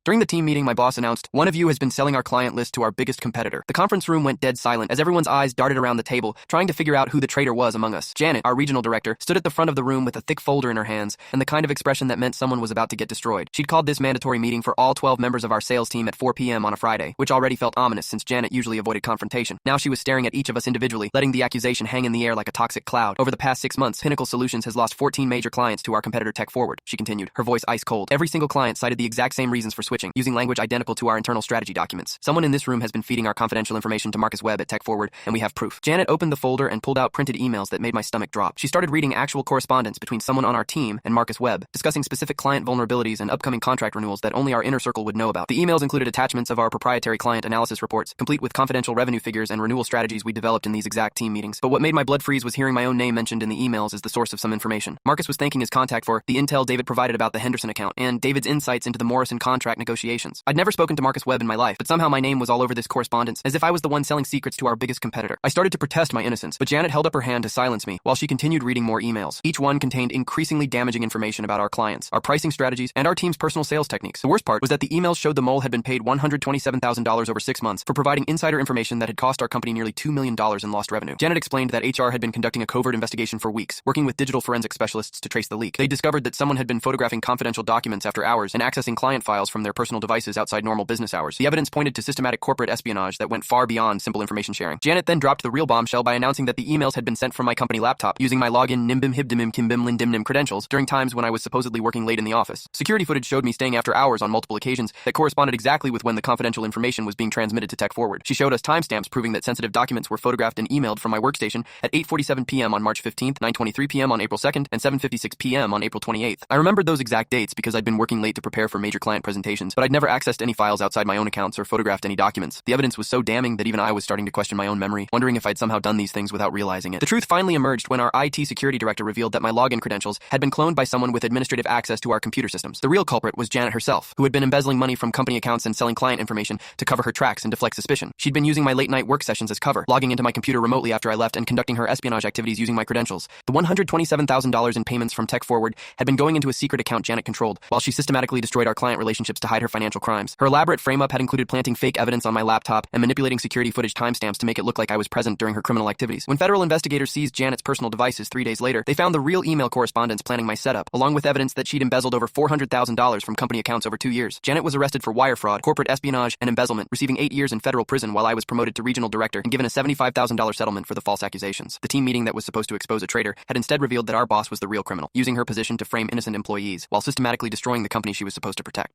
During the team meeting, my boss announced, "One of you has been selling our client list to our biggest competitor." The conference room went dead silent as everyone's eyes darted around the table, trying to figure out who the traitor was among us. Janet, our regional director, stood at the front of the room with a thick folder in her hands and the kind of expression that meant someone was about to get destroyed. She'd called this mandatory meeting for all 12 members of our sales team at 4 p.m. on a Friday, which already felt ominous since Janet usually avoided confrontation. Now she was staring at each of us individually, letting the accusation hang in the air like a toxic cloud. "Over the past 6 months, Pinnacle Solutions has lost 14 major clients to our competitor Tech Forward," she continued, her voice ice cold. "Every single client cited the exact same reasons for switching, using language identical to our internal strategy documents. Someone in this room has been feeding our confidential information to Marcus Webb at Tech Forward, and we have proof." Janet opened the folder and pulled out printed emails that made my stomach drop. She started reading actual correspondence between someone on our team and Marcus Webb, discussing specific client vulnerabilities and upcoming contract renewals that only our inner circle would know about. The emails included attachments of our proprietary client analysis reports, complete with confidential revenue figures and renewal strategies we developed in these exact team meetings. But what made my blood freeze was hearing my own name mentioned in the emails as the source of some information. Marcus was thanking his contact for the intel David provided about the Henderson account and David's insights into the Morrison contract negotiations. I'd never spoken to Marcus Webb in my life, but somehow my name was all over this correspondence, as if I was the one selling secrets to our biggest competitor. I started to protest my innocence, but Janet held up her hand to silence me while she continued reading more emails. Each one contained increasingly damaging information about our clients, our pricing strategies, and our team's personal sales techniques. The worst part was that the emails showed the mole had been paid $127,000 over 6 months for providing insider information that had cost our company nearly $2 million in lost revenue. Janet explained that HR had been conducting a covert investigation for weeks, working with digital forensic specialists to trace the leak. They discovered that someone had been photographing confidential documents after hours and accessing client files from their personal devices outside normal business hours. The evidence pointed to systematic corporate espionage that went far beyond simple information sharing. Janet then dropped the real bombshell by announcing that the emails had been sent from my company laptop using my login nimbim hibdimim kimbim lindimnim credentials during times when I was supposedly working late in the office. Security footage showed me staying after hours on multiple occasions that corresponded exactly with when the confidential information was being transmitted to Tech Forward. She showed us timestamps proving that sensitive documents were photographed and emailed from my workstation at 8:47 p.m. on March 15th, 9:23 p.m. on April 2nd, and 7:56 p.m. on April 28th. I remembered those exact dates because I'd been working late to prepare for major client presentations, but I'd never accessed any files outside my own accounts or photographed any documents. The evidence was so damning that even I was starting to question my own memory, wondering if I'd somehow done these things without realizing it. The truth finally emerged when our IT security director revealed that my login credentials had been cloned by someone with administrative access to our computer systems. The real culprit was Janet herself, who had been embezzling money from company accounts and selling client information to cover her tracks and deflect suspicion. She'd been using my late-night work sessions as cover, logging into my computer remotely after I left and conducting her espionage activities using my credentials. The $127,000 in payments from Tech Forward had been going into a secret account Janet controlled, while she systematically destroyed our client relationships to hide her financial crimes. Her elaborate frame-up had included planting fake evidence on my laptop and manipulating security footage timestamps to make it look like I was present during her criminal activities. When federal investigators seized Janet's personal devices 3 days later, they found the real email correspondence planning my setup, along with evidence that she'd embezzled over $400,000 from company accounts over 2 years. Janet was arrested for wire fraud, corporate espionage, and embezzlement, receiving 8 years in federal prison while I was promoted to regional director and given a $75,000 settlement for the false accusations. The team meeting that was supposed to expose a traitor had instead revealed that our boss was the real criminal, using her position to frame innocent employees while systematically destroying the company she was supposed to protect.